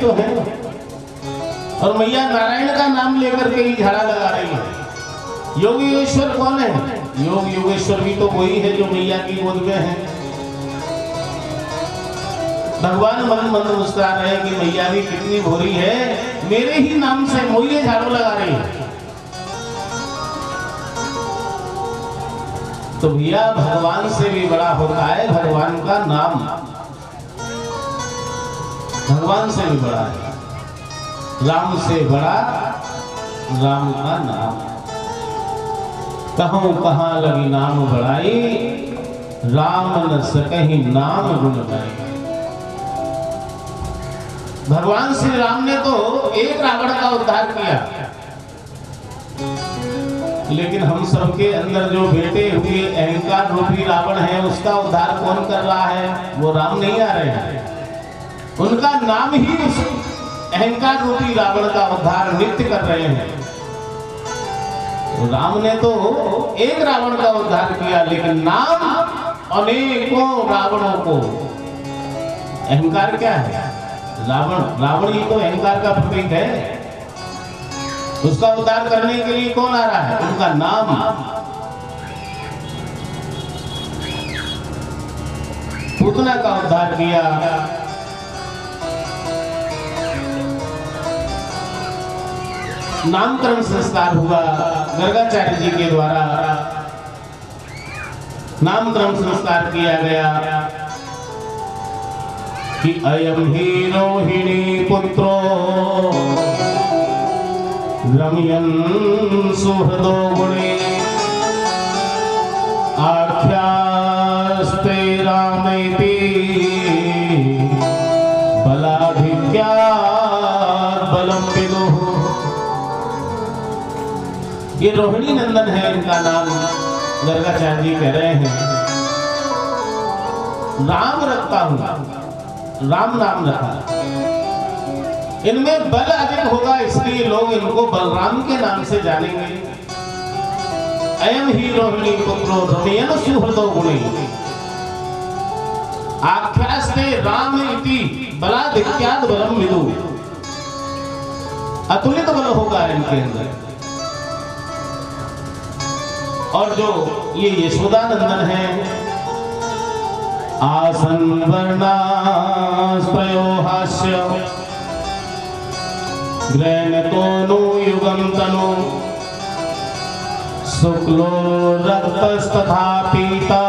तो है। और मैया नारायण का नाम लेकर के ही झाड़ा लगा रही है। योगेश्वर कौन है? योगेश्वर भी तो वही है जो मैया की गोद में है। भगवान मन मन मुस्कुरा रहे हैं कि मैया भी कितनी भोरी है, मेरे ही नाम से मोइये झाड़ू लगा रही है। तो भैया भगवान से भी बड़ा होता है भगवान का नाम, भगवान से भी बड़ा है। राम से बड़ा राम का नाम, कहूं कहां लगी नाम बढ़ाई, राम न सकहि नाम गुण गाई। भगवान श्री राम ने तो एक रावण का उद्धार किया, लेकिन हम सबके अंदर जो बेटे हुए अहंकार रूपी रावण है, उसका उद्धार कौन कर रहा है? वो राम नहीं आ रहे हैं। उनका नाम ही उस अहंकार रूपी रावण का उद्धार नित्य कर रहे हैं। राम ने तो एक रावण का उद्धार किया, लेकिन नाम अनेकों रावणों को। अहंकार क्या है? रावण ही तो अहंकार का प्रतीक है। उसका उद्धार करने के लिए कौन आ रहा है? उनका नाम। पूतना का उद्धार किया, नामकरण संस्कार हुआ गर्गाचार्य जी के द्वारा, नामकरण संस्कार किया गया कि अयम ही रोहिणी पुत्रो रमयन् सुहृदो गुणे, आख्यास्ते रामेति बलाधिक्यात् बलं विदुः। ये रोहिणी नंदन है, इनका नाम गर्गाचार्य जी कह रहे हैं। राम रखता हूं, राम नाम रखा। इनमें बल अधिक होगा, इसलिए लोग इनको बलराम के नाम से जानेंगे। अयम ही रोहिणी पुत्रो रमयन् सुहृदो गुणे, आख्यास्ते राम इति बलाधिक्यात् बलं विदुः। अतुलित बल होगा इनके अंदर। और जो ये यशोदा नंदन है, आसन वर्णास्पयो हास्य ग्रहणतोनु युगं तनु, शुक्लो रक्तस्तथा पीता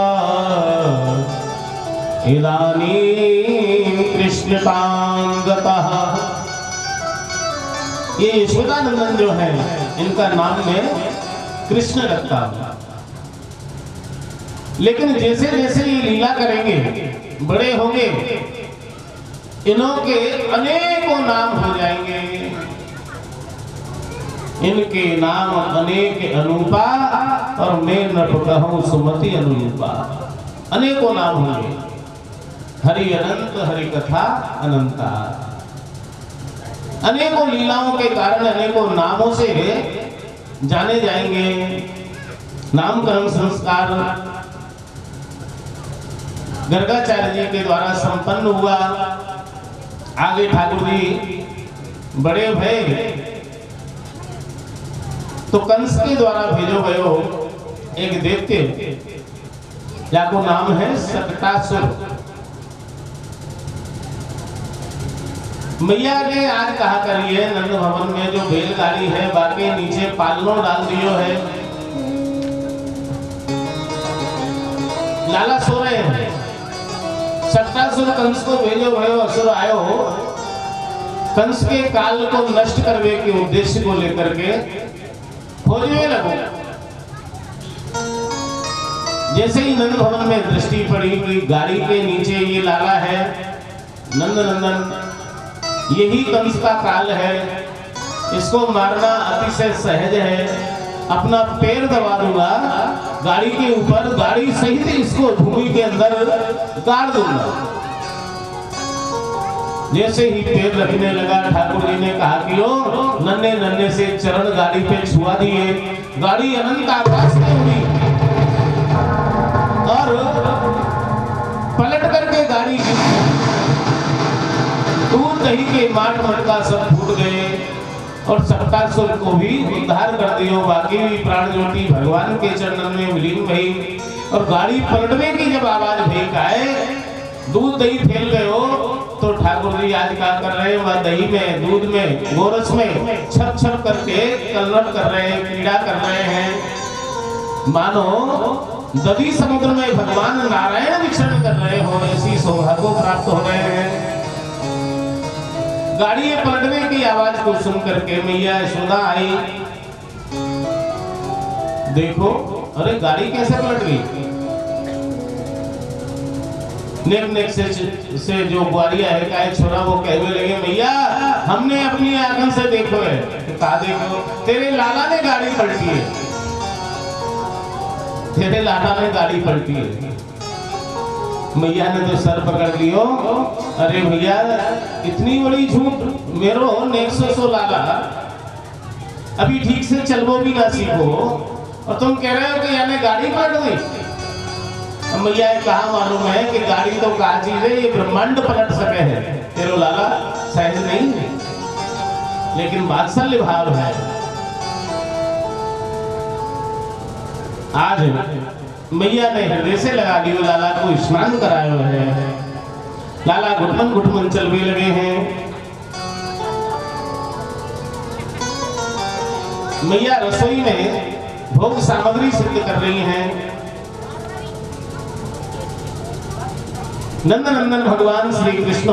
इदानीं कृष्णतांगतः। ये यशोदा नंदन जो है, इनका नाम में कृष्ण रखता है। लेकिन जैसे जैसे ये लीला करेंगे, बड़े होंगे, इन्हों के अनेकों नाम हो जाएंगे। इनके नाम अनेक अनूपा, और मैं न कहूं सुमति अनुरूपा। अनेकों नाम होंगे। हरि अनंत, हरि कथा अनंता। अनेकों लीलाओं के कारण अनेकों नामों से जाने जाएंगे। नामकरण संस्कार गर्गाचार्य जी के द्वारा संपन्न हुआ। आगे ठाकुर जी बड़े भय तो कंस के द्वारा भेजो गयो एक दैत्य, जाको नाम है सकटासुर। मैया ने आज कहा करिए नंद भवन में जो बैलगाड़ी है, बाकी नीचे पालनो डाल दियो है। लाला सो रहे हैं। सकटासुर कंस को भेजो भयो, असुर आयो कंस के काल को नष्ट करने के उद्देश्य को लेकर के खोजने लगो। जैसे ही नंद भवन में दृष्टि पड़ी कि गाड़ी के नीचे ये लाला है, नंद नंदन, यही कंस का काल है, इसको मारना अतिशय सहज है। अपना पैर दबा दूंगा गाड़ी के ऊपर, गाड़ी सहित इसको भूमि के अंदर गाड़ दूंगा। जैसे ही पैर रखने लगा, ठाकुर जी ने कहा कि ओ नन्हे नन्हे से चरण गाड़ी पे छुआ दिए। गाड़ी अनंत आकाश में हुई और पलट करके गाड़ी दूध दही के माट मटका सब फूट गए और सप्तासुर को भी उद्धार कर दियो। बाकी भी प्राण ज्योति भगवान के चरणन में विलीन भई और गाड़ी पलटने की जब आवाज भेक आए, दूध दही फैल गए हो, तो ठाकुर जी आज क्या कर रहे हैं, वह दही में, दूध में, गोरस में छप छप करके कलरव कर रहे हैं, कीड़ा कर रहे हैं। मानो दधी समुद्र में भगवान नारायण विचरण कर रहे हो, ऐसी सौभाग्य को प्राप्त हो रहे हैं। गाड़ी पलटने की आवाज को सुन करके मैया यशोदा आई। देखो, अरे गाड़ी कैसे पलट गई? नेक से जो ग्वारिया है का छोरा वो कहने लगे, मैया हमने अपनी आंखों से देखो है। कहा देखो, तेरे लाला ने गाड़ी पलटी है, तेरे लाला ने गाड़ी पलटी है। मैया ने तो सर पकड़ लियो, अरे भैया इतनी बड़ी झूठ, मेरो नेक सो लाला अभी ठीक से चलबो भी ना सीखो और तुम कह रहे हो कि यानी गाड़ी पलट गई। मैया कहा मालूम है कि गाड़ी तो कहा चीज है, ये ब्रह्मांड पलट सके है, तेरो लाला सहज नहीं है, लेकिन वात्सल्य भाव है। आज मैया ने हृदय से लगा लियो, लाला को स्नान करायो है। लाला घुटमन घुटमन चलने लगे हैं। मैया रसोई में भोग सामग्री सिद्ध कर रही हैं। नंदनंदन भगवान श्री कृष्ण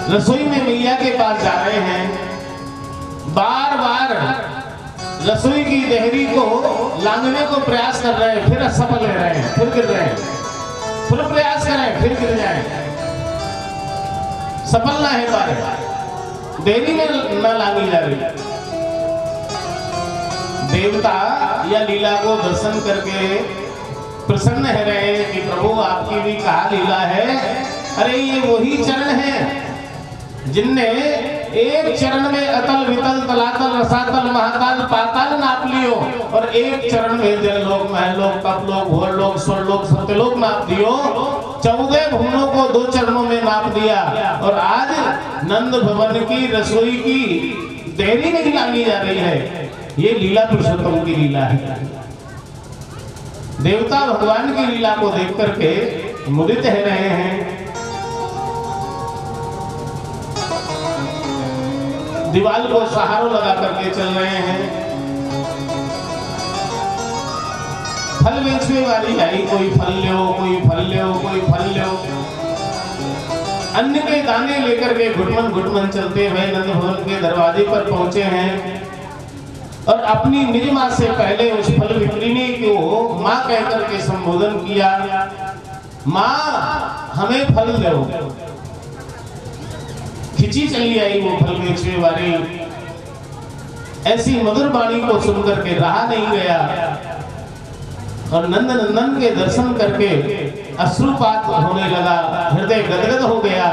रसोई में मैया के पास जा रहे हैं। बार बार रसोई की देहरी को लांघने को प्रयास कर रहे हैं, फिर असफल रह रहे हैं, फिर गिर रहे हैं, फिर प्रयास कर रहे हैं, फिर गिर जाए, सफल ना है पा रहे, देहरी में न लांघी जा रही। देवता या लीला को दर्शन करके प्रसन्न है रहे हैं कि प्रभु आपकी भी कहा लीला है। अरे ये वही चरण है जिनने एक चरण में अतल वितल तलातल रसातल महातल पाताल नाप लियो और एक चरण में जललोक महलोक तपलोक भोरलोक स्वर्लोक सत्यलोक नाप दियो। 14 भुवनों को 2 चरणों में नाप दिया और आज नंद भवन की रसोई की देहरी नहीं लांगी जा रही है। ये लीला पुरुषोत्तम की लीला है। देवता भगवान की लीला को देख करके मुदित है रहे हैं। दीवाल को सहारा लगा करके चल रहे हैं। फल बेचने वाली आई, कोई फल लो, कोई फल लो, कोई फल लो। अन्न के दाने लेकर के घुटमन घुटमन चलते हुए नंद भवन के दरवाजे पर पहुंचे हैं और अपनी निज मां से पहले उस फल विक्रिनी को मां कहकर के संबोधन किया। मां हमें फल दो। खिंची चली आई वो फल बेचने वाली। ऐसी मधुर वाणी को सुनकर के रहा नहीं गया और नंद नंदन के दर्शन करके अश्रुपात होने लगा, हृदय गदगद हो गया।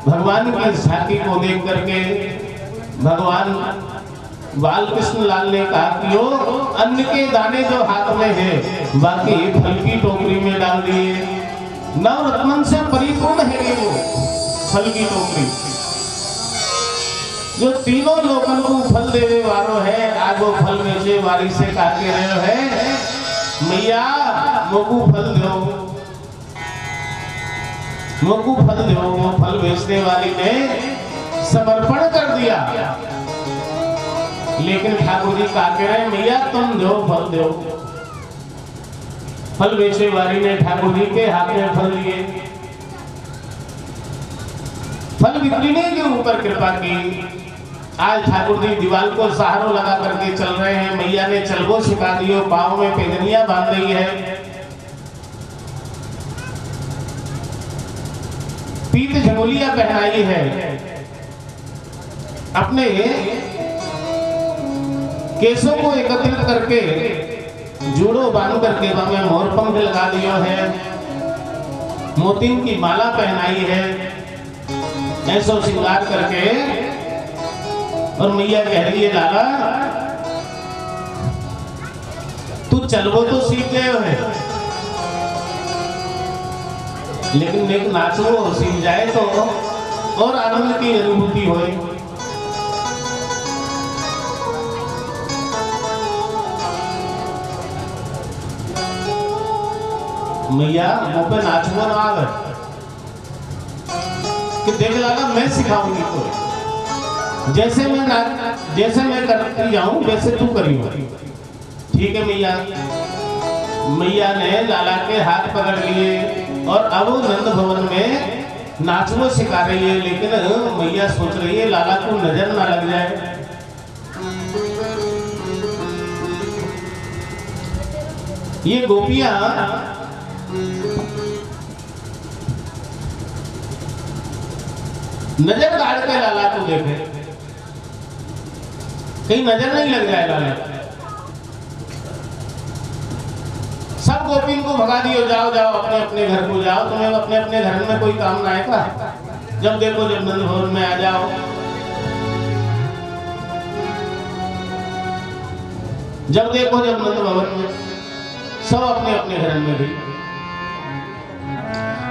भगवान की झांकी को देख करके भगवान बाल कृष्ण लाल ने कहा कि ओ अन्न के दाने जो हाथ में है बाकी फल की टोकरी में डाल दिए। नवरत्न से परिपूर्ण है वो फल की टोकरी जो तीनों लोगों को फल देने वालों है। आज वो फल बेचे वाली से कहा के रहे है, मैया मोकू फल दो, मोकू फल दो। वो फल बेचने वाली ने समर्पण कर दिया, लेकिन ठाकुर जी कहा के रहे, मैया तुम दो, फल दो। फल बेचने वाली ने ठाकुर जी के हाथ में फल दिए। फल विक्रिनी के ऊपर कृपा की। आज ठाकुर जी दीवार को सहारा लगा करके चल रहे हैं। मैया ने चलबो सिखा दियो, पाँव में पैजनियां बांध रही है, पीत झंगोलियां पहनाई है, अपने केसों को एकत्रित करके जूड़ो बांध करके में मोर पंख लगा दियो है, मोतियों की माला पहनाई है, ऐसा श्रृंगार करके। और मैया कह रही है, लाला तू चलबो तो सीख गए है, लेकिन एक नाचो सीख जाए तो और आनंद की अनुभूति होए। मैया मुंह पे नाचो ना आवे कि देख लाला मैं सिखाऊंगी तो जैसे मैं करती जाऊं वैसे तू करियो। ठीक है मैया। मैया ने लाला के हाथ पकड़ लिए और अब नंद भवन में नाचना सिखा रही है। लेकिन मैया सोच रही है लाला को नजर ना लग जाए। ये गोपियां नजर गाड़ के लाला को देखे, कहीं नजर नहीं लग जाए लाला। सब गोपिन को भगा दियो, जाओ जाओ अपने अपने घर को जाओ, तुम्हें अपने अपने घर में कोई काम ना है का? जब देखो जब नंद भवन में आ जाओ। जब देखो जब नंद भवन में सब अपने अपने घर में गई।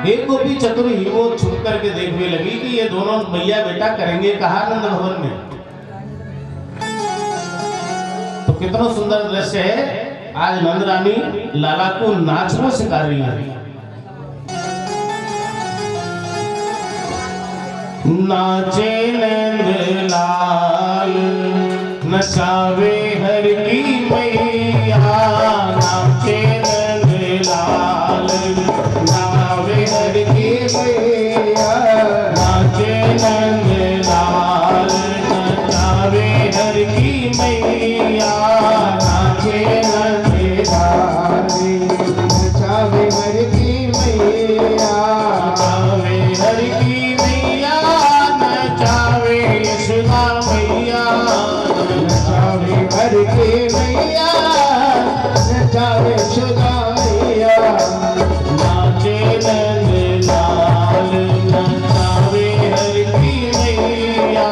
एक गोपी चतुर ही वो छुप करके देखने लगी कि ये दोनों मैया बेटा करेंगे कहा नंद भवन में। तो कितना सुंदर दृश्य है। आज नंद रानी लाला को नाचना सिखा रही है। नाचे नंद लाल नचावे हर की मैया, नाचे नंद लाल नचावे हर की मैया, नाचे नंद लाल नचावे हर की मैया, नाचे नंद लाल नचावे हर की मैया, नचावे हर की मैया, नचावे यशोदा मैया, नचावे हर की मैया, नचावे यशोदा मैया, नाचे नंद लाल नचावे हर की मैया।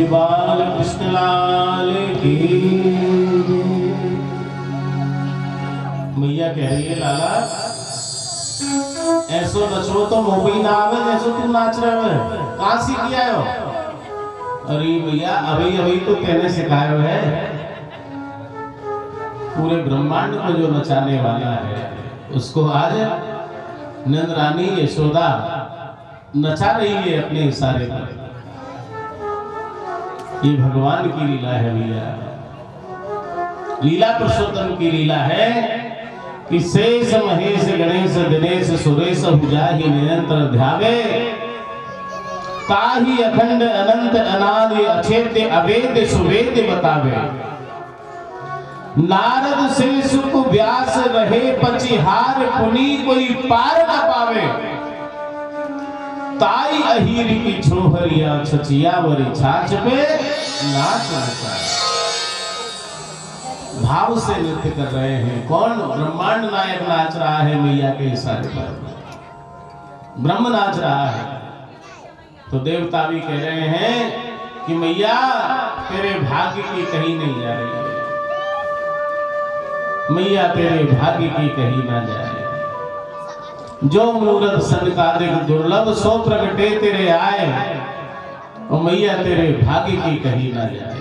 बाल कृष्ण लाल की। मैया कह रही है लाला ऐसो नचो तो मोबई ना आवे जैसो तू नाच रहे हो, कहां सीख लिया हो? अरे भैया अभी अभी तो कहने सिखाए है, पूरे ब्रह्मांड को जो नचाने वाला है उसको आज नंद रानी यशोदा नचा रही है अपने इशारे पर। ये भगवान की लीला है भैया, लीला पुरुषोत्तम की लीला है कि शेष महेश गणेश दिनेश सुरेश भुजाहि निरंतर ध्यावे, ताहि अखंड अनंत अनादि अछेद्य अवेद्य सुवेद्य बतावे। नारद से सुख व्यास रहे पचिहार, पुनि कोई पार न पावे। ताई अहीर की छोहरिया छचिया वरी छाछ पे नाच नचा। भाव से नृत्य कर रहे हैं। कौन? ब्रह्मांड नायक नाच रहा है मैया के इशारे पर, ब्रह्म नाच रहा है। तो देवता भी कह रहे हैं कि मैया तेरे भाग्य की कहीं नहीं जा रही है, मैया तेरे भाग्य की कहीं ना जाए। जो मूरत संकादिक दुर्लभ सो प्रगटे तेरे आए, और मैया तेरे भाग्य की कहीं ना जाए।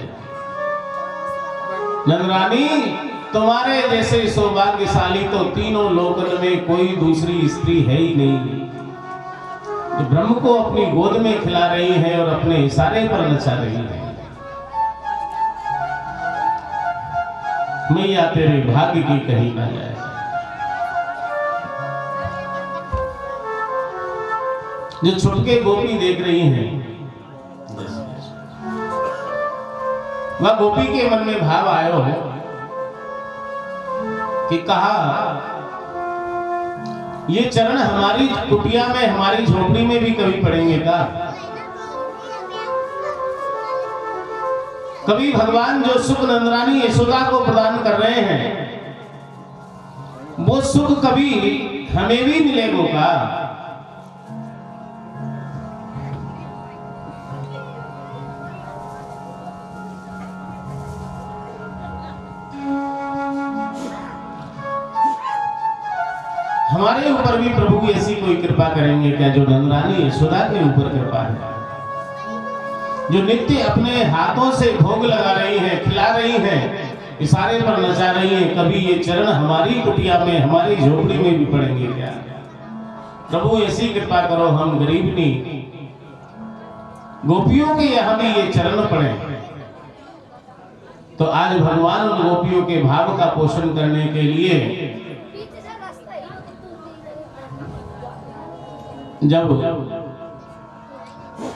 नंदरानी तुम्हारे जैसे सौभाग्यशाली तो तीनों लोकन में कोई दूसरी स्त्री है ही नहीं, जो ब्रह्म को अपनी गोद में खिला रही है और अपने इशारे पर नचा रही है। मैया तेरे भाग्य की कहीं ना जाए। जो छुटके गोपी देख रही हैं, वह गोपी के मन में भाव आयो है कि कहा ये चरण हमारी कुटिया में हमारी झोपड़ी में भी कभी पड़ेंगे का? कभी भगवान जो सुख नंदरानी यशोदा को प्रदान कर रहे हैं वो सुख कभी हमें भी मिलेगा का? हमारे ऊपर भी प्रभु ऐसी कोई कृपा करेंगे क्या जो नंदरानी यशोदा के ऊपर कृपा है, जो नित्य अपने हाथों से भोग लगा रही है, खिला रही है, इशारे पर नचा रही है। कभी ये चरण हमारी कुटिया में हमारी झोपड़ी में भी पड़ेंगे क्या? प्रभु ऐसी कृपा करो हम गरीब नहीं, गोपियों के यहाँ भी ये चरण पड़े। तो आज भगवान उन गोपियों के भाव का पोषण करने के लिए जब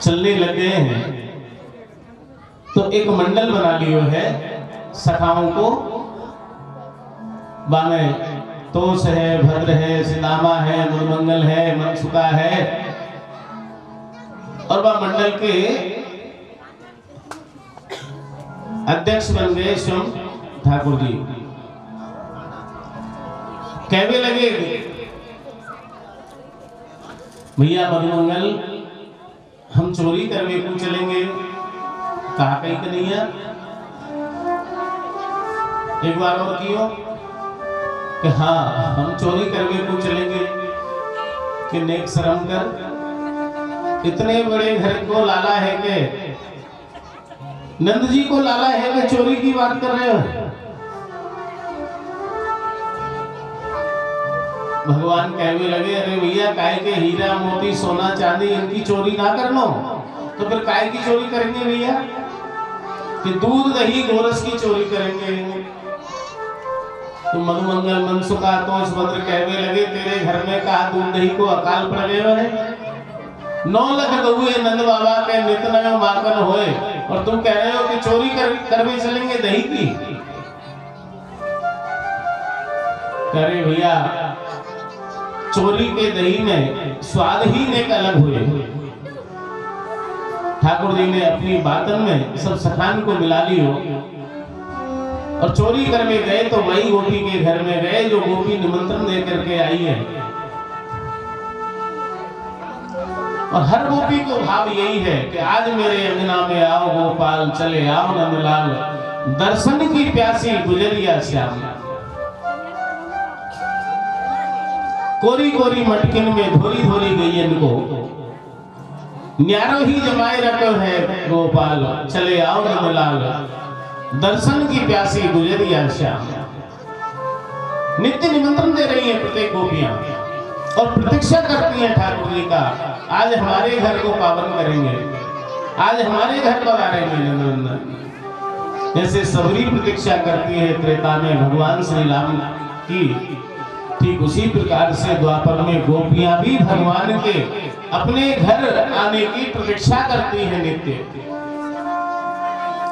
चलने लगे हैं तो एक मंडल बना लियो है सखाओं को। बामे तोष है, भद्र है, सिदामा है, मनमंगल है, मनसुका है, और वह मंडल के अध्यक्ष बन गए स्वयं ठाकुर जी। कहने लगे भैया मधुमंगल हम चोरी करने को चलेंगे। कहा कहीं कन्हैया एक बार और कियो कि हाँ हम चोरी करने को चलेंगे कि नेक शर्म कर। इतने बड़े घर को लाला है के नंद जी को लाला है कि चोरी की बात कर रहे हो। भगवान कहने लगे अरे भैया काय के हीरा मोती सोना चांदी इनकी चोरी ना करनो तो फिर काय की चोरी करेंगे भैया कि दूध दही गोरस की चोरी करेंगे। तो मधुमंगल मनसुखा तो सुभद्र कहने लगे तेरे घर में कहा दूध दही को अकाल पड़ गए है। 9 लाख गहुए नंद बाबा के नित नयो माखन होए और तुम कह रहे हो कि चोरी करवे चलेंगे दही की। करे भैया चोरी के दही में स्वाद ही नेक अलग हुए। ठाकुर जी ने अपनी बातन में सब सखान को मिला लियो और चोरी करने गए तो वही गोपी के घर में गए जो गोपी निमंत्रण दे करके आई है। और हर गोपी को भाव यही है कि आज मेरे अंगना में आओ गोपाल चले आओ नंदलाल दर्शन की प्यासी गुजरिया श्याम। कोरी कोरी मटकिन में धोरी धोरी गई इनको न्यारो ही जमाए रखो है गोपाल चले आओ नंदलाल दर्शन की प्यासी गुजरिया श्याम। नित्य निमंत्रण दे रही है प्रत्येक गोपियां और प्रतीक्षा करती हैं ठाकुर जी का आज हमारे घर को पावन करेंगे आज हमारे घर पर आ रहे हैं। जैसे सबरी प्रतीक्षा करती है त्रेता में भगवान श्री राम की ठीक उसी प्रकार से द्वापर में गोपियां भी भगवान के अपने घर आने की प्रतीक्षा करती है नित्य।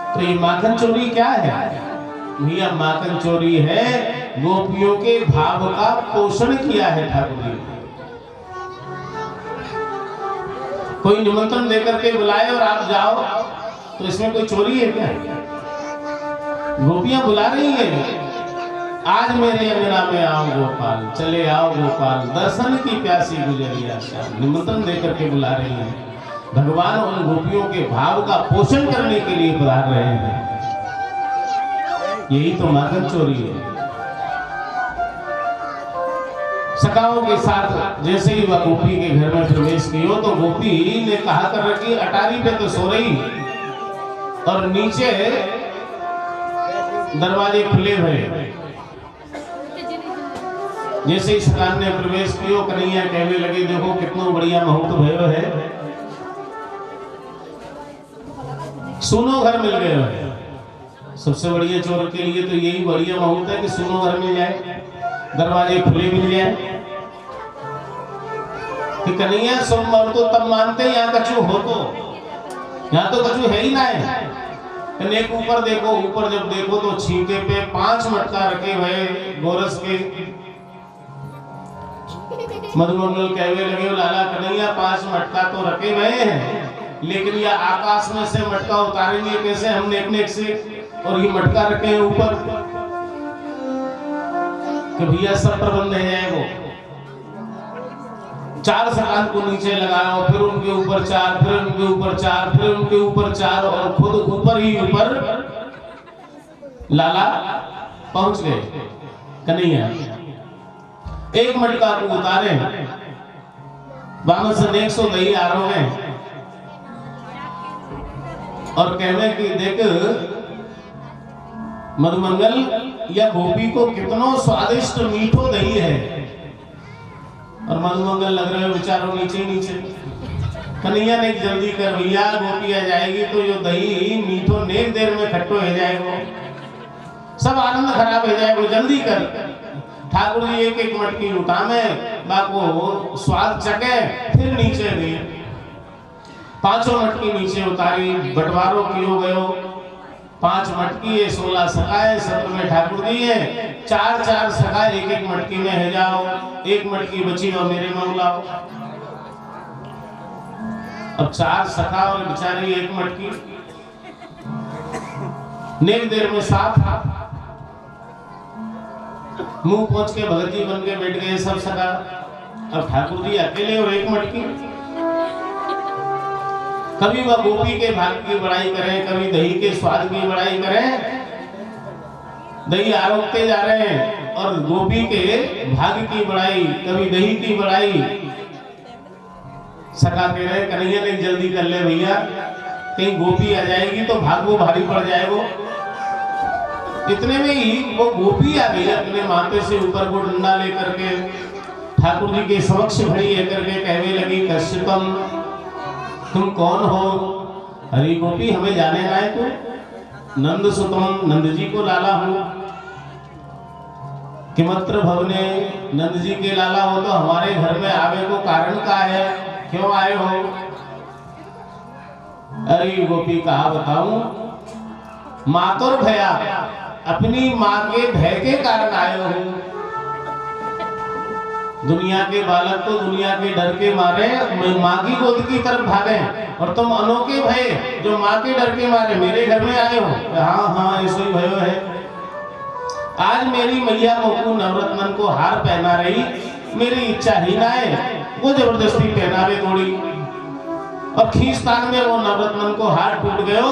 तो ये माखन चोरी क्या है भैया? माखन चोरी है गोपियों के भाव का पोषण किया है ठाकुर जी। कोई निमंत्रण देकर के बुलाए और आप जाओ तो इसमें कोई चोरी है क्या? गोपियां बुला रही है आज मेरे अंगना में आओ गोपाल चले आओ गोपाल दर्शन की प्यासी गुजरिया श्याम। निमंत्रण देकर के बुला रही है। भगवान उन गोपियों के भाव का पोषण करने के लिए बुला रहे हैं। यही तो माखन चोरी है। सखाओं के साथ जैसे ही वह गोपी के घर में प्रवेश किया तो गोपी ने कहा कर रखी अटारी पे तो सो रही और नीचे दरवाजे खुले हुए। जैसे ही सखान ने प्रवेश किया कन्हैया कहने लगे देखो कितना बढ़िया मुहूर्त भयो है। सुनो घर मिल गए है। सबसे बढ़िया चोर के लिए तो यही बढ़िया मुहूर्त है कि सुनो घर मिल जाए दरवाजे खुले मिल जाए। कि कन्हैया सोमवार तो तब मानते हैं यहाँ कछु हो तो यहाँ तो कछु है ही ना है। एक ऊपर देखो ऊपर जब देखो तो छींके पे 5 मटका रखे हुए गोरस के। मधुमंगल कहने लगे लाला कन्हैया 5 मटका तो रखे हुए हैं लेकिन यह आकाश में से मटका उतारेंगे कैसे हम नेक से और ये मटका रखे हैं ऊपर कि भैया सब प्रबंध है वो। 4 सखान को नीचे लगाओ फिर उनके ऊपर 4 फिर उनके ऊपर 4 फिर उनके ऊपर 4 और खुद ऊपर ही ऊपर लाला पहुंच गए। कन्हैया एक मटका को उतारे बामन से 100 दही आरो है और कहने की देख मधुमंगल या गोपी को कितना स्वादिष्ट मीठो दही है। और मधुमंगल लग रहे बेचारों नीचे नीचे। कन्हैया ने जल्दी कर भैया गोपी आ जाएगी तो जो दही मीठो नेक देर में खट्टो हो जाएगा सब आनंद खराब हो जाएगा जल्दी कर। ठाकुर जी एक एक मटकी उठावे बाको स्वाद चके फिर नीचे गए। 5 मटकी नीचे उतारी बंटवारों कियो गयो। 5 मटकी है 16 सखाए सब में ठाकुर जी है 4 सखाए एक एक मटकी में है जाओ। 1 मटकी बची हो मेरे में लाओ। अब 4 सखा और बेचारी 1 मटकी नेक देर में साफ मुंह पहुंच के भगत जी बन के बैठ गए सब सका। अब ठाकुर जी अकेले और एक मटकी। कभी वह गोपी के भाग्य की बड़ाई करें, कभी दही के स्वाद की बड़ाई करें। दही आरोपते जा रहे हैं और गोपी के भाग्य की बड़ाई, कभी दही की बड़ाई। सका कह रहे कन्हैया ने जल्दी कर ले भैया, कहीं गोपी आ जाएगी तो भाग वो भारी पड़ जाएगा। इतने में ही वो गोपी आ गई अपने माथे से ऊपर को डंडा लेकर के ठाकुर जी के समक्ष खड़ी लेकर के कहने लगी, कश्यपम तुम कौन हो? हरी गोपी हमें जाने ना है तू? नंद सुतम नंद जी को लाला हूं। किमत्र भवने नंद जी के लाला हो तो हमारे घर में आवे को कारण का है, क्यों आए हो? अरे गोपी कहा बताऊं, मातुर भया अपनी माँ के भय के कारण आए हो। दुनिया के बालक तो दुनिया के डर के मारे माँ की गोद की तरफ भागे और तुम अनोखे भय जो माँ के डर के मारे मेरे घर में आए हो। हाँ हाँ ऐसा ही भयो है। आज मेरी मैया मोकू नवरत्नन को हार पहना रही, मेरी इच्छा ही ना है, वो जबरदस्ती पहनावे दौड़ी और खींचतान में वो नवरत्नन को हार टूट गयो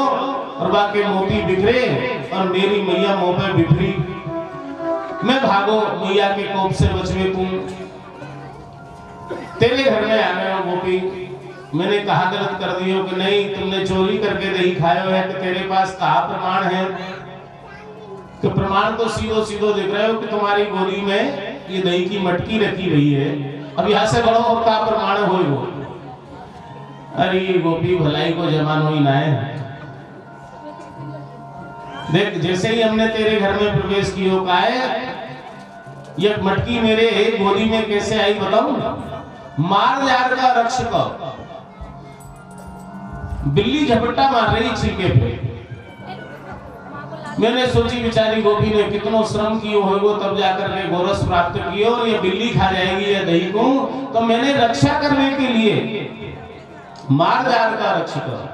और बाकी मोती बिखरे और मेरी मैया मुंह पे बिखरी। मैं भागो मैया के कोप से बचवे तुम, तेरे घर में आ गए हो गोपी। मैंने कहा गलत कर दियो कि नहीं, तुमने चोरी करके दही खायो है तो तेरे पास कहा प्रमाण है? कि प्रमाण तो सीधो सीधो दिख रहे हो कि तुम्हारी गोदी में ये दही की मटकी रखी हुई है। अब यहाँ से बड़ो और का प्रमाण हो वो? अरे गोपी भलाई को जमान हुई ना है। देख जैसे ही हमने तेरे घर में प्रवेश किया का है, ये मटकी मेरे गोदी में कैसे आई बताऊं? मार जार का रक्षक बिल्ली झपट्टा मार रही छीके पे। मैंने सोची बेचारी गोपी ने कितना श्रम किया होगा तब जाकर के गोरस प्राप्त किया और ये बिल्ली खा जाएगी या दही को, तो मैंने रक्षा करने के लिए मार जार का रक्षक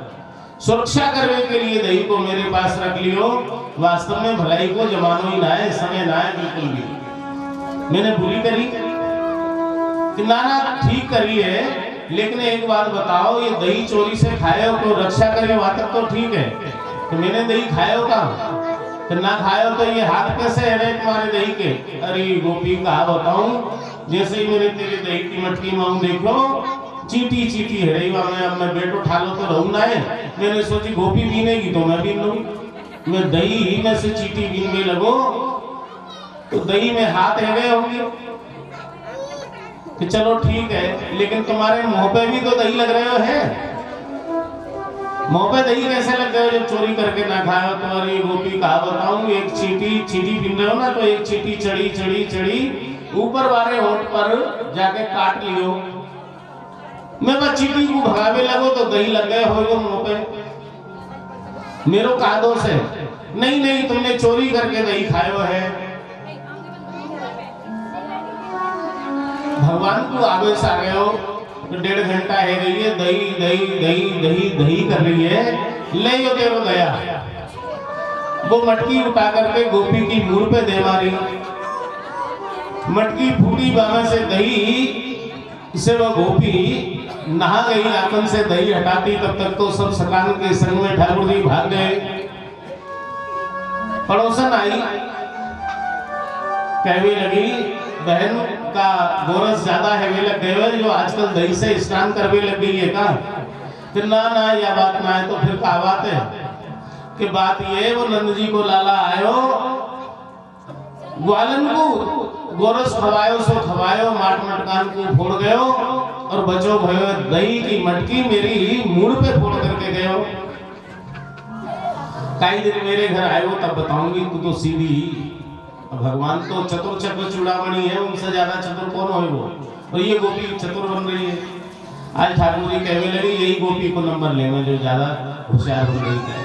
सुरक्षा करने के लिए दही को मेरे पास रख लियो। वास्तव में भलाई को जमानो ही ना है, समय ना है बिल्कुल भी। मैंने भूली करी कि नाना ठीक करी है, लेकिन एक बात बताओ, ये दही चोरी से खाए हो तो रक्षा करे वहां तक तो ठीक है, तो मैंने दही खाए हो कहाँ? तो ना खाए हो तो ये हाथ कैसे है तुम्हारे दही के? अरे गोपी कहा बताऊं, जैसे ही मेरे तेरे दही की मटकी मांग देखो चीटी चीटी है रही वहां, अब मैं बेटो उठा लो तो रहूं ना है। मैंने सोची गोपी बीनेगी तो मैं बीन लूं, मैं दही ही में से चीटी बीनने लगो तो दही में हाथ है गए होंगे कि चलो ठीक है, लेकिन तुम्हारे मुंह पे भी तो दही लग रहे हो है। मुंह पे दही कैसे लग गए जब चोरी करके ना खाए हो? तुम्हारी गोपी कहा बताऊं, एक चीटी चीटी बीन रहे हो ना, तो एक चीटी चढ़ी चढ़ी चढ़ी ऊपर वाले होंठ पर जाके काट लियो। मैं बस चीटी को भगावे लगो तो दही लग गए हो मुंह पे। मेरो का दोष है? नहीं नहीं, तुमने चोरी करके दही खायो है। भगवान को आवेश आ गए हो तो 1.5 घंटा है गई है, दही दही दही दही दही कर रही है, ले यो तेरो गया। वो मटकी उठा करके गोपी की मुंह पे दे मारी, मटकी फूटी बामे से दही से वो गोपी नहा गई, आंगन से दही हटाती, तब तक तो सब सकान के संग में ठाकुर जी भाग गए। पड़ोसन आई, कहने लगी बहन का गोरस ज्यादा है लग गए जो आजकल दही से स्नान करने लग गई है का? फिर ना ना यह बात ना है तो फिर क्या बात है? कि बात ये वो नंद जी को लाला आयो, ग्वालन को गोरस खवायो सो खवायो, माट मटकान को फोड़ गयो और बचो भयो दही की मटकी मेरी मुंह पे फोड़ करके गयो। कई दिन मेरे घर आए हो तब बताऊंगी, तू तो सीधी। भगवान तो चतुर चक्र चूड़ामणि है, उनसे ज्यादा चतुर कौन हो वो? और ये गोपी चतुर बन रही है। आज ठाकुर जी कहने लगे यही गोपी को नंबर लेना जो ज्यादा होशियार हो रही है।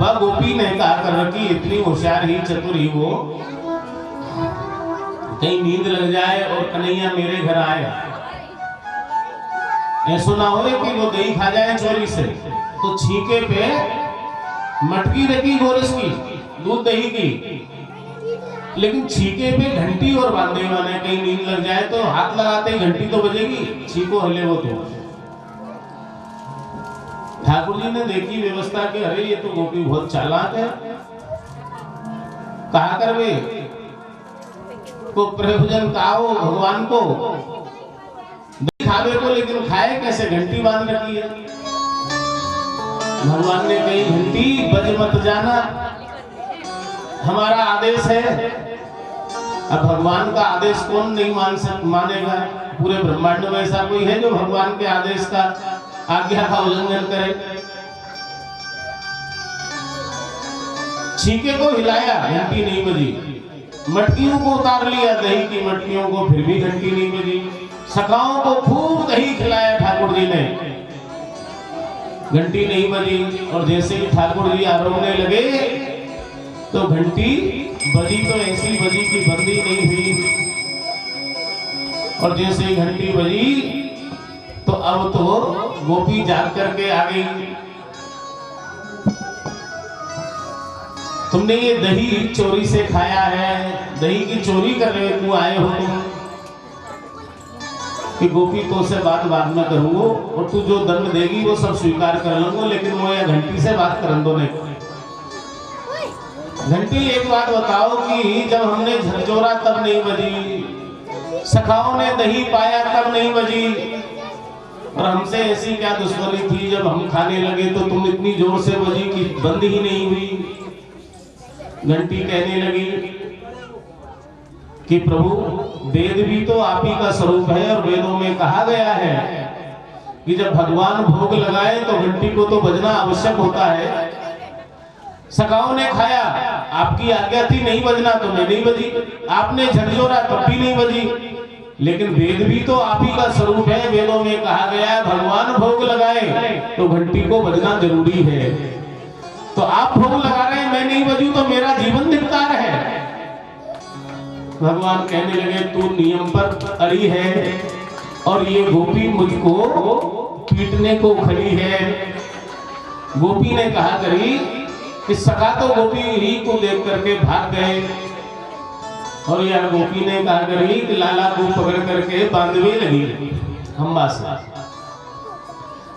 वह गोपी ने कहा कर रखी इतनी होशियार ही चतुर ही वो, कहीं नींद लग जाए और कन्हैया मेरे घर आए, ऐसा ना हो कि वो दही खा जाए चोरी से। तो छीके पे मटकी रखी गोरस की, दूध दही की, लेकिन छीके पे घंटी और बांधे माने कहीं नींद लग जाए तो हाथ लगाते ही घंटी तो बजेगी, छीको हिले वो तो। ठाकुर जी ने देखी व्यवस्था कि अरे ये तो गोपी बहुत चालाक है, कहा कर वे को प्रयोजन काओ भगवान को खावे को, लेकिन खाए कैसे, घंटी बांध रखी है। भगवान ने कही घंटी बज मत जाना, हमारा आदेश है। अब भगवान का आदेश कौन नहीं मानेगा? पूरे ब्रह्मांड में ऐसा कोई है जो भगवान के आदेश का, आज्ञा का उल्लंघन करे? छीके को हिलाया, घंटी नहीं बजी। मटकियों को उतार लिया, दही की मटकियों को, फिर भी घंटी नहीं बजी। सखाओं को खूब दही खिलाया ठाकुर जी ने, घंटी नहीं बजी। और जैसे ही ठाकुर जी आरोगने लगे तो घंटी बजी, तो ऐसी बजी कि बंदी नहीं हुई। और जैसे ही घंटी बजी तो अब तो गोपी जाग करके आ गई। तुमने ये दही चोरी से खाया है, दही की चोरी करने क्यों आए हो तुम? कि गोपी तो से बात बाद में करूंगा और तू जो दंड देगी वो सब स्वीकार कर लूंगा, लेकिन वो या घंटी से बात कर दो। नहीं घंटी, एक बात बताओ कि जब हमने झरझोरा तब नहीं बजी, सखाओं ने दही पाया तब नहीं बजी, और हमसे ऐसी क्या दुश्मनी थी जब हम खाने लगे तो तुम इतनी जोर से बजी कि बंद ही नहीं हुई। घंटी कहने लगी कि प्रभु वेद भी तो आप ही का स्वरूप है, और वेदों में कहा गया है कि जब भगवान भोग लगाए तो घंटी को तो बजना आवश्यक होता है। सखाओं ने खाया, आपकी आज्ञा थी नहीं बजना तो नहीं बजी, आपने झकझोरा तब भी नहीं बजी, लेकिन वेद भी तो आप ही का स्वरूप है। वेदों में कहा गया भगवान भोग लगाए तो घंटी को बजना जरूरी है। तो आप भोग लगा रहे हैं, मैं नहीं बजूं तो मेरा जीवन धिक्कार है। भगवान कहने लगे तू नियम पर अड़ी है और ये गोपी मुझको पीटने को खड़ी है। गोपी ने कहा करी कि सखा तो गोपी ही को देख करके भाग गए, और यह गोपी ने कहा करी कि लाला को पकड़ करके बांधवे लगी खंबा से।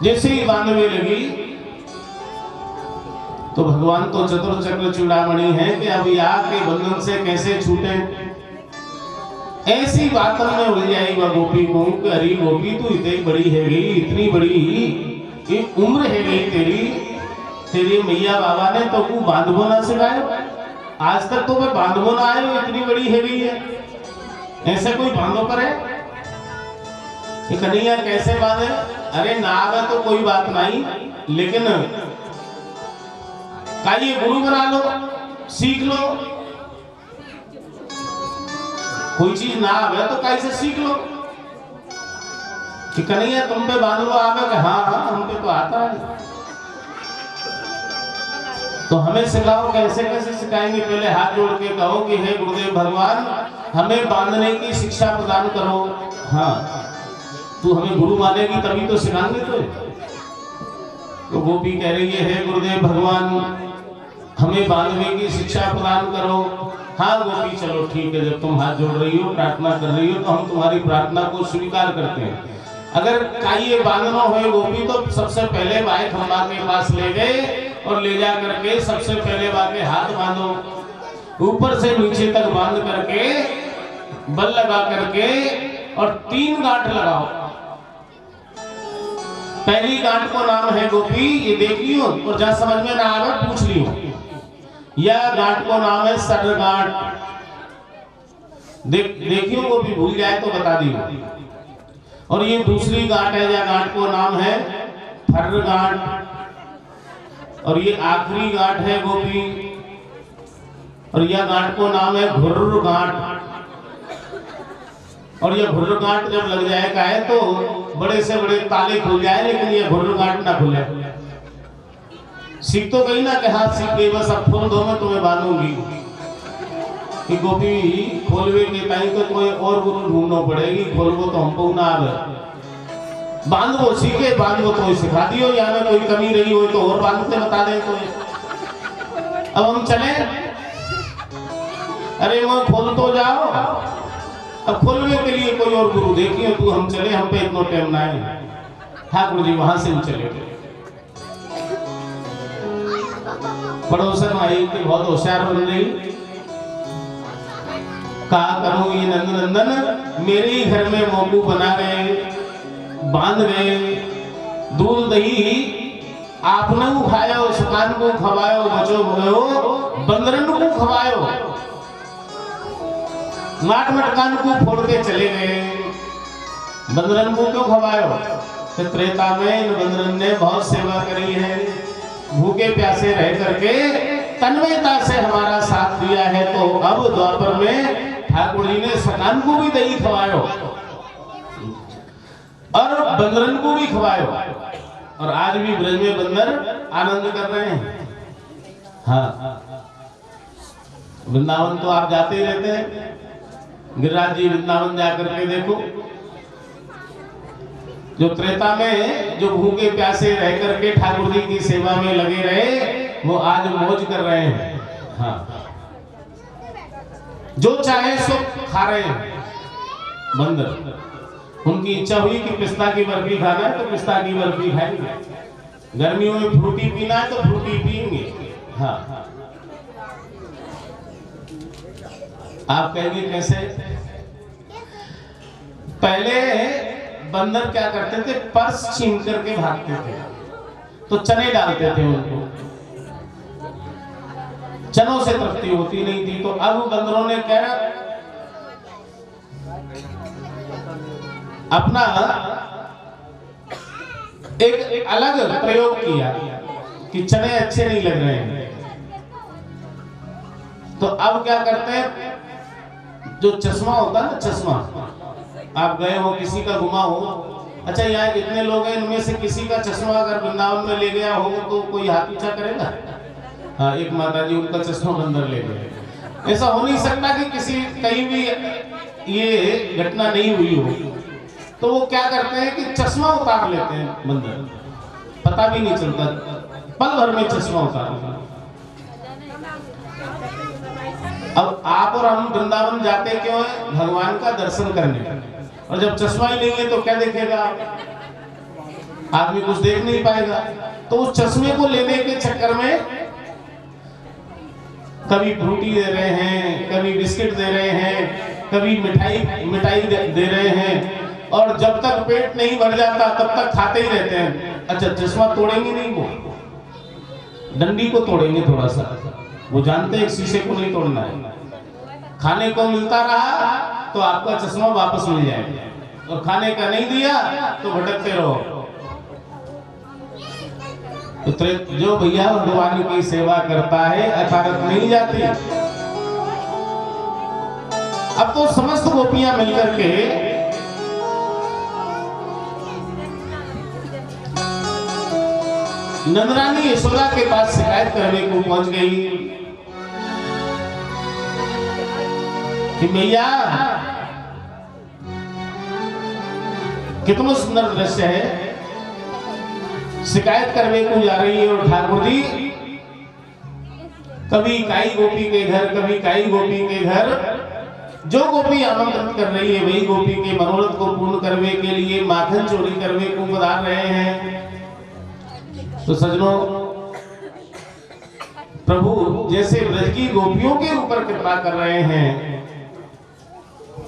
जैसे ही बांधवे लगी तो भगवान तो चतुर चक्र चूड़ामणि है कि अब याग के बंधन से कैसे छूटे। ऐसी बातों में उलझ जाई वह गोपी को, अरे गोपी तू इतनी बड़ी है गई, इतनी बड़ी उम्र है गई तेरी मैया बाबा ने तो तू बांधवो ना सिखाया, आज तक तो मैं बांधवो ना आए, इतनी बड़ी है गई है, ऐसे कोई बांधो करे? कन्हैया कैसे बांधे? अरे ना आवे तो कोई बात नहीं, लेकिन का ये गुरु बना लो, सीख लो। कोई चीज ना आवे तो कैसे सीख लो कि कन्हैया तुम पे बांध लो आवे कि हाँ हाँ हम पे तो आता है। तो हमें सिखाओ, कैसे कैसे सिखाएंगे? पहले हाथ जोड़ के कहो कि हे गुरुदेव भगवान हमें बांधने की शिक्षा प्रदान करो। हाँ तू हमें गुरु मानेगी तभी तो सिखाएंगे। तो गोपी कह रही है हे गुरुदेव भगवान हमें बांधने की शिक्षा प्रदान करो। हाँ गोपी चलो ठीक है, जब तुम हाथ जोड़ रही हो प्रार्थना कर रही हो तो हम तुम्हारी प्रार्थना को स्वीकार करते हैं। अगर काई बांधना हो गोपी तो सबसे पहले भाई खंबा के पास ले गए और ले जा करके सबसे पहले बाके हाथ बांधो, ऊपर से नीचे तक बांध करके बल लगा करके और 3 गांठ लगाओ। पहली गांठ को नाम है गोपी, ये देख लियो और जहां समझ में ना आवे पूछ लियो। यह गांठ को नाम है सर गांठ। देखियो गोपी भूल जाए तो बता दियो। और ये दूसरी गांठ है, यह गांठ को नाम है फर गांठ। और ये आखिरी गांठ है गोपी, और यह गांठ को नाम है घुर्र गांठ। और यह घुर्र गांठ जब लग जाएगा है तो बड़े से बड़े ताले खुल जाए, लेकिन यह घुर्र गांठ ना खुले। सीख तो गई ना कि हाथ सीख गई, बस अब खोल दो मैं तुम्हें बांधूंगी। कि गोपी खोलवे के टाइम तो कोई और गुरु ढूंढना पड़ेगी, खोलवो तो हमको ना आवे। बांध वो सीखे, बांध वो तो सिखा दियो, या में कोई कमी रही हो तो और बांध के बता दे कोई। अब हम चले, अरे वो खोल तो जाओ, अब खोलने के लिए कोई और गुरु देखिए तू, हम चले, हम पे इतना टाइम ना है। ठाकुर जी वहां से भी चले गए। पड़ोसन आई कि बहुत होशियार बन गई, कहा करूं ये नंद नंदन मेरे ही घर में मोकू बना गए, बांध गए, दूध दही आपने को खायो, सुकान को खवायो, बचो भयो बंदरन को खवायो, माट मटकान को फोड़ के चले गए, बंदरन को क्यों खवायो? तो त्रेता में इन बंदरन ने बहुत सेवा करी है, भूखे प्यासे रह करके तन्मयता से हमारा साथ दिया है, तो अब द्वापर में ठाकुर जी ने सकान को भी दही खवायो और बंदरन को भी खवायो, और आज भी ब्रज में बंदर आनंद कर रहे हैं। हाँ, वृंदावन तो आप जाते ही रहते हैं, गिरिराज जी वृंदावन जाकर के देखो, जो त्रेता में जो भूखे प्यासे रह करके ठाकुर जी की सेवा में लगे रहे, वो आज मौज कर रहे हैं। हाँ, जो चाहे सो खा रहे हैं बंदर। उनकी इच्छा हुई कि पिस्ता की बर्फी खाना है तो पिस्ता की बर्फी खाएंगे, गर्मियों में फ्रूटी पीना है तो फ्रूटी पिएंगे। हाँ, आप कहेंगे कैसे? पहले बंदर क्या करते थे, पर्स छीन करके भागते थे, तो चने डालते थे उनको, चनों से तृप्ति होती नहीं थी, तो अब बंदरों ने क्या अपना एक अलग प्रयोग किया कि चने अच्छे नहीं लग रहे हैं, तो अब क्या करते हैं, जो चश्मा होता है ना, चश्मा, आप गए हो किसी का गुमा हो, अच्छा यहाँ इतने लोग हैं, इनमें से किसी का चश्मा अगर वृंदावन में ले गया हो तो कोई हाथ पीछा करेगा? हाँ, एक माता जी उनका चश्मा बंदर ले गए। ऐसा हो नहीं सकता कि किसी कहीं भी ये घटना नहीं हुई हो, तो वो क्या करते हैं कि चश्मा उतार लेते हैं बंदर, पता भी नहीं चलता, पल भर में चश्मा उतार लेते। अब आप और हम वृंदावन जाते क्यों है? भगवान का दर्शन करने, और जब चश्मा ही नहीं है तो क्या देखेगा आदमी? कुछ देख नहीं पाएगा। तो उस चश्मे को लेने के चक्कर में कभी फ्रूटी दे रहे हैं, कभी बिस्किट दे रहे हैं, कभी मिठाई दे रहे हैं, और जब तक पेट नहीं भर जाता तब तक खाते ही रहते हैं। अच्छा, चश्मा तोड़ेंगे नहीं, वो डंडी को तोड़ेंगे थोड़ा सा, वो जानते हैं शीशे को नहीं तोड़ना है। खाने को मिलता रहा तो आपका चश्मा वापस मिल जाएगा, और खाने का नहीं दिया तो भटकते रहो। तो जो भैया भगवान की सेवा करता है अकारत नहीं जाती। अब तो समस्त गोपियां मिलकर के नंदरानी यशोदा के पास शिकायत करने को पहुंच गई कि मैया कितना सुंदर दृश्य है, शिकायत करने को जा रही है, और ठाकुर जी कभी काई गोपी के घर, कभी काई गोपी के घर, जो गोपी आमंत्रित कर रही है वही गोपी के मनोरथ को पूर्ण करने के लिए माखन चोरी करने को पधार रहे हैं। तो सज्जनों, प्रभु जैसे ब्रज की गोपियों के ऊपर कृपा कर रहे हैं,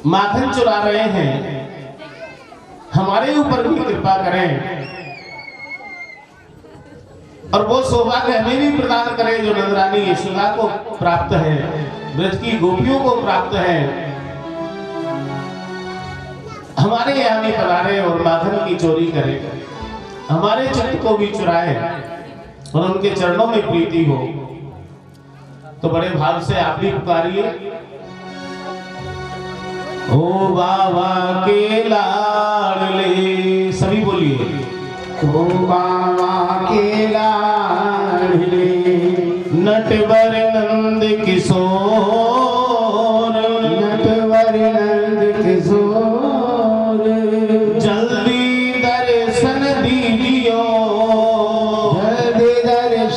माखन चुरा रहे हैं, हमारे ऊपर भी कृपा करें, और वो सौभाग्य हमें भी प्रदान करें जो नंदरानी यशोदा को प्राप्त है, ब्रज की गोपियों को प्राप्त है। हमारे यहाँ भी पधारे और माखन की चोरी करे, हमारे चित्त को भी चुराए, और उनके चरणों में प्रीति हो। तो बड़े भाव से आप भी पुकारिए, ओ बाबा के लाडले, सभी बोलिए, ओ बाबा के लाडले, नटवर नंद किशोर, नटवर नंद किशोर, जल्दी दर्शन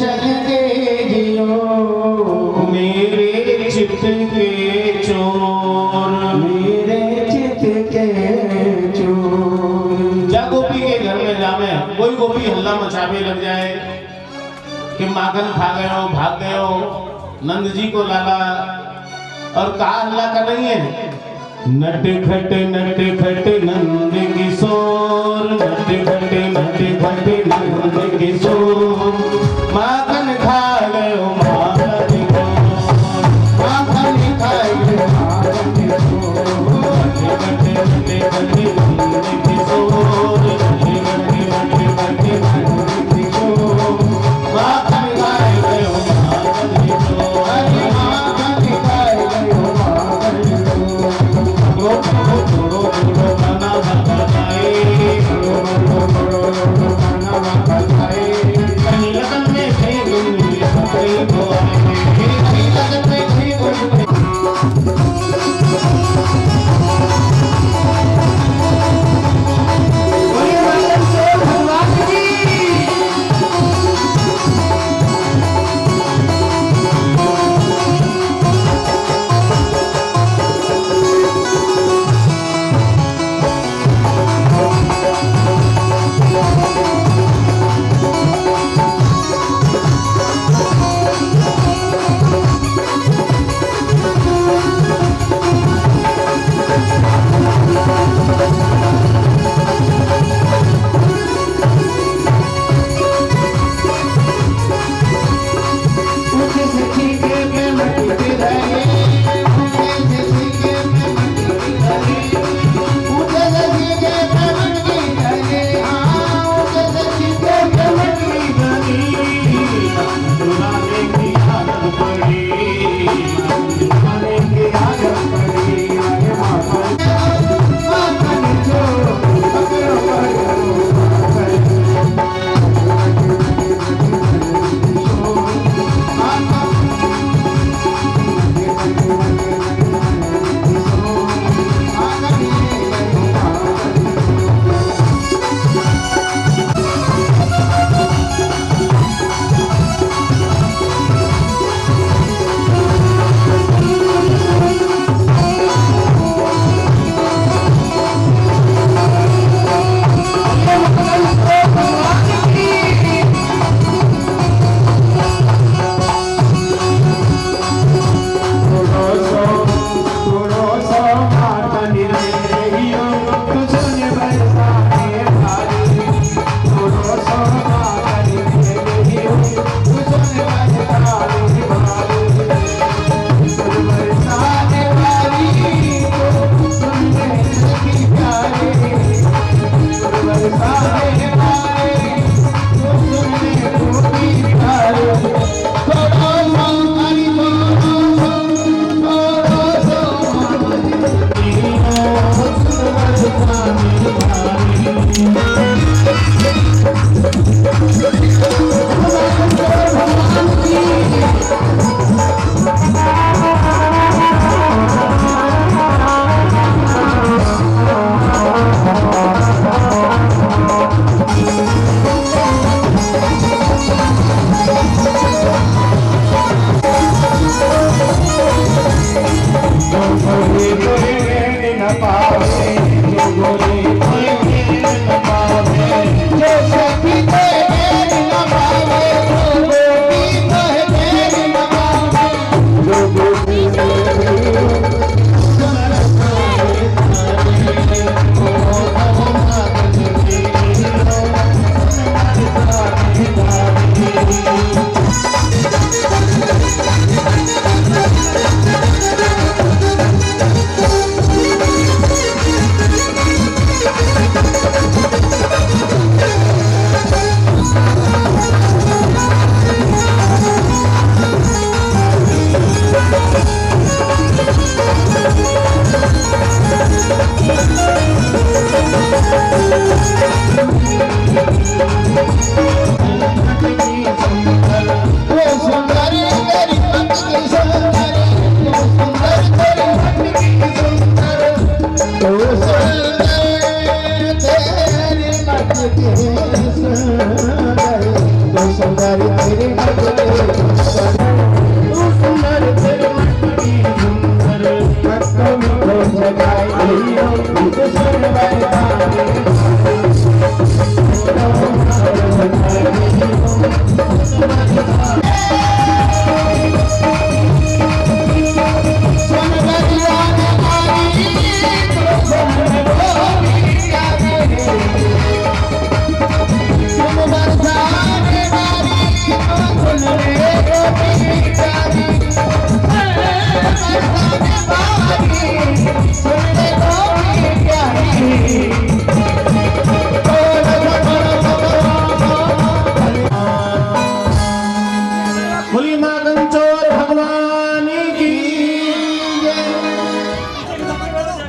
दर्शन के जियो मेरे चित्त के चोर, मेरे चित्त के चोर। जा गोपी के घर में जावे, कोई गोपी हल्ला मचावे लग जाए कि माखन खा गए हो, भाग गए हो नंद जी को लाला, और का हल्ला कर रही है, नट खट नंद किशोर, नट खट नंद किशोर, माखन खा गए हो माखन को, माखन खाए माखन को। नट खट नंद किशोर, नट खट किशोर माखन खाए गए हो माखन को, अरे माखन खाए माखन को। थोड़ो खाना खाए, खाना खाए कहीं लगन में कहीं रे सुंदर तेरे मटकी सुंदर कभी तो जगाई लियो सुन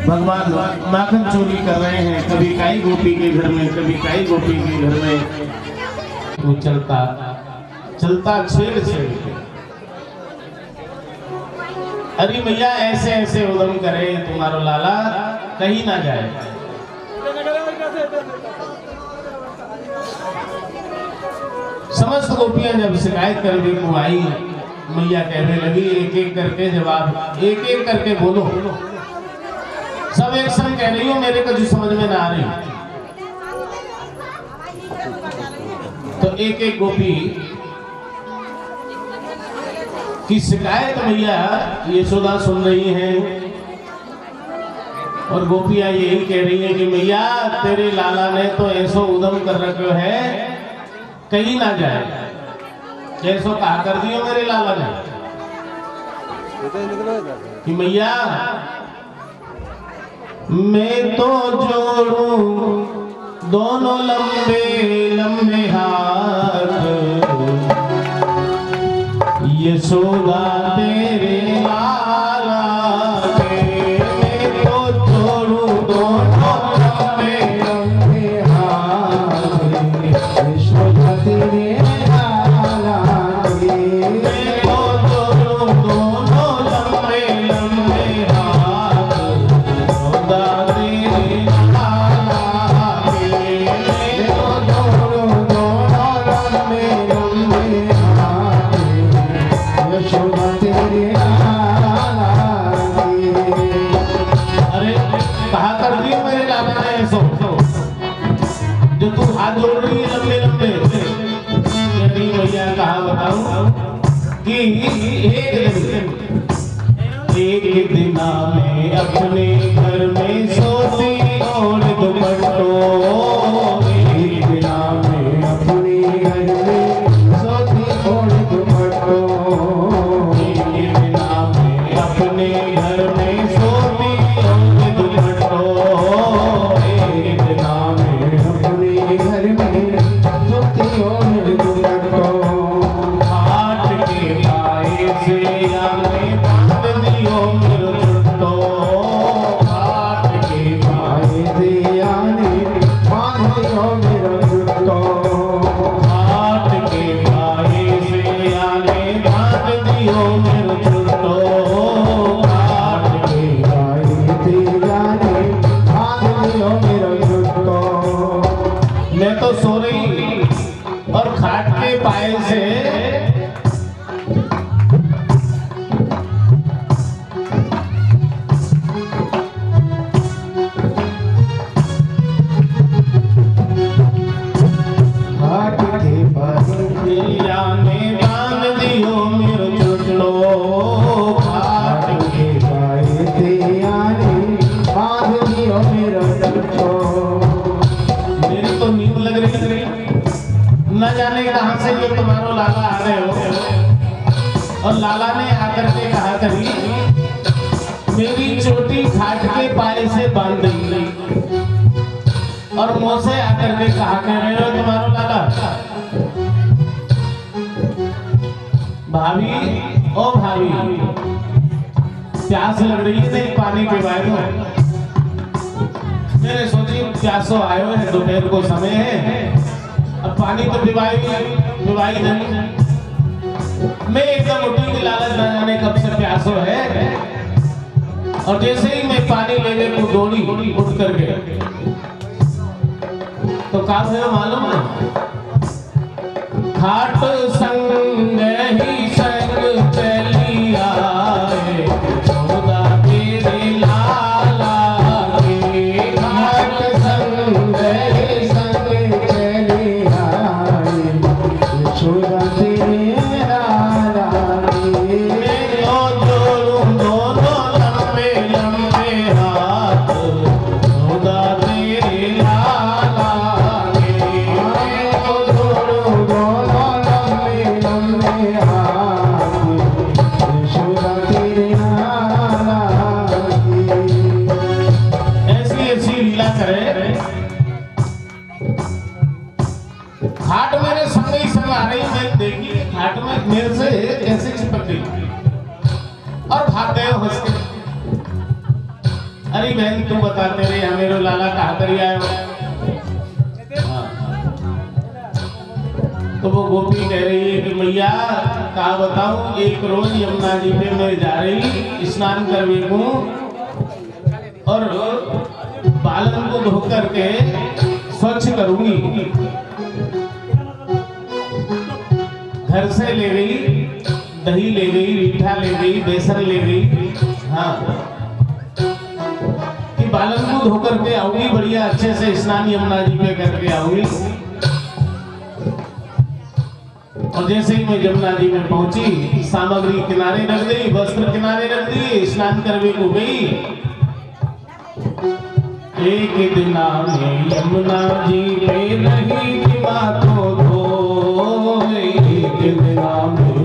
भगवान माखन चोरी कर रहे हैं, कभी काई गोपी के घर में, कभी काई गोपी के घर में। वो चलता चलता छेड़ छेड़ के, अरे मैया ऐसे ऐसे उदम करे तुम्हारो लाला कहीं ना जाए। समस्त गोपियां जब शिकायत करने को आई, मैया कहने लगी एक एक करके जवाब, एक एक करके बोलो। सब एक संग कह रही हो, मेरे को जो समझ में ना आ रही। तो एक एक गोपी की शिकायत मैया यशोदा सुन रही हैं, और गोपियां यही कह रही हैं कि मैया तेरे लाला ने तो ऐसो उदम कर रखो है कहीं ना जाए। ऐसो कहा कर दियो मेरे लाला ने कि मैया मैं तो जोड़ूं दोनों लंबे लंबे हाथ, यशोदा तेरे लाला के। मैं तो जोड़ूं दोनों लंबे लंबे हाथ, यशोदा तेरे लाला के। मैं तो जोड़ूं दोनों लंबे लंबे हाथ, यशोदा तेरे लाला के। मैं तो जोड़ूं दोनों लंबे लंबे हाथ, यशोदा तेरे लाला के। अरे कहा कर दियो मेरे लाला ने ऐसो, जो तू हाथ जोड़ रही है लंबे लंबे। यदि भैया कहा बताऊं कि एक दिना में अपने घर में सोती और दुपट्टों, एक दिना में अपने घर में सोती और दुपट्टों, एक दिना में अपने घर में सोती और दुपट्टों, एक दिना में अपने घर में सोती और दुपट्टों। हाथ के पाए से आने बांध दियो मेरे जुट्टो, हाथ के पाए से आने बांध दियो मेरे जुट्टो, हाथ के पाए से आने बांध दियो मेरे जुट्टो, हाथ के पाए से आने बांध दियो मेरे जुट्टो। मैं तो सो रही और खाट के पाए से हाथ के पाए से आने बांध दियो मेरे जुट्टो, हाथ के पाए से आने बांध दियो मेरे जुट्टो। मेरी तो नींद लग रही न जाने कहां से ये तुम्हारो लाला आ रहे हो, और लाला ने आकर के कहा करी मेरी चोटी खाट के पाए से बांध दी, और मुंह से आकर के कहा कह रहे हो तुम्हारो लाला। भाभी ओ भाभी प्यास लग रही है, नहीं पानी पिवाए दो। मैंने सोची प्यासो आयो है, दोपहर को समय है, अब पानी तो पिवाई नहीं। मैं एकदम उठी कि लालच न जाने कब से प्यासो है, और जैसे ही मैं पानी लेने को दौड़ी उठ करके, तो काम है मालूम है घाट संग ही संग चली आए, सौदा तेरे लाला के। घाट संग ही संग चली आए, यशोदा तेरे लाला के। मैं जोड़ूं दोनों लंबे लंबे हाथ, सौदा तेरे लाला के। जोड़ो दोनों लंबे लंबे हाथ, यशोदा तेरे लाला के। ऐसी ऐसी लीला करे। घाट मेरे संग ही संग आ रही, मैं देखी घाट में मेरे से कैसे चिपक गई और भाग गए हंस के। अरे बहन तू बता तेरे यहाँ मेरे लाला कहाँ करी आए हो? हाँ। तो वो गोपी कह रही है कि मैया कहा बताऊं, एक रोज यमुना जी पे मैं जा रही स्नान करने को और बालन को धो करके स्वच्छ करूंगी। घर से ले गई दही, ले गई मीठा, ले गई बेसन, ले गई। हाँ कि बालन को धो करके आऊंगी, बढ़िया अच्छे से स्नान यमुना जी पे करके आऊंगी। और जैसे ही मैं यमुना जी में पहुंची, सामग्री किनारे रख दी, वस्त्र किनारे रख दिए, स्नान करने को गई। एक दिन में यमुना जी पे रही कि माथो धोए, एक दिन में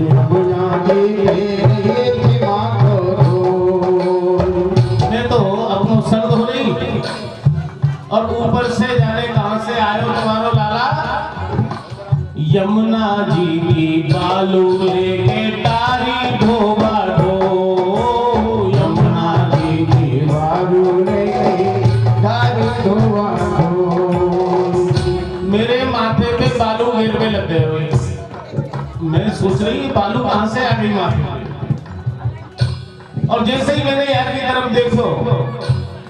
यमुना जी पे रही माथो धोए। मैं तो अपनो सर धो रही और ऊपर से जाने कहां से आयो तुम्हारो लाला। यमुना जी की बालू लेके तारी धोबा धो, यमुना जी की बालू लेके तारी धोबा धो। मेरे माथे पे बालू गिर पे लगे हुए। मैं सोच रही बालू कहां से आ गई माथे पे। और जैसे ही मैंने यार की तरफ देखो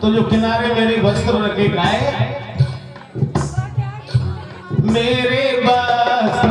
तो जो किनारे मेरे वस्त्र रखे गाए, मेरे वस्त्र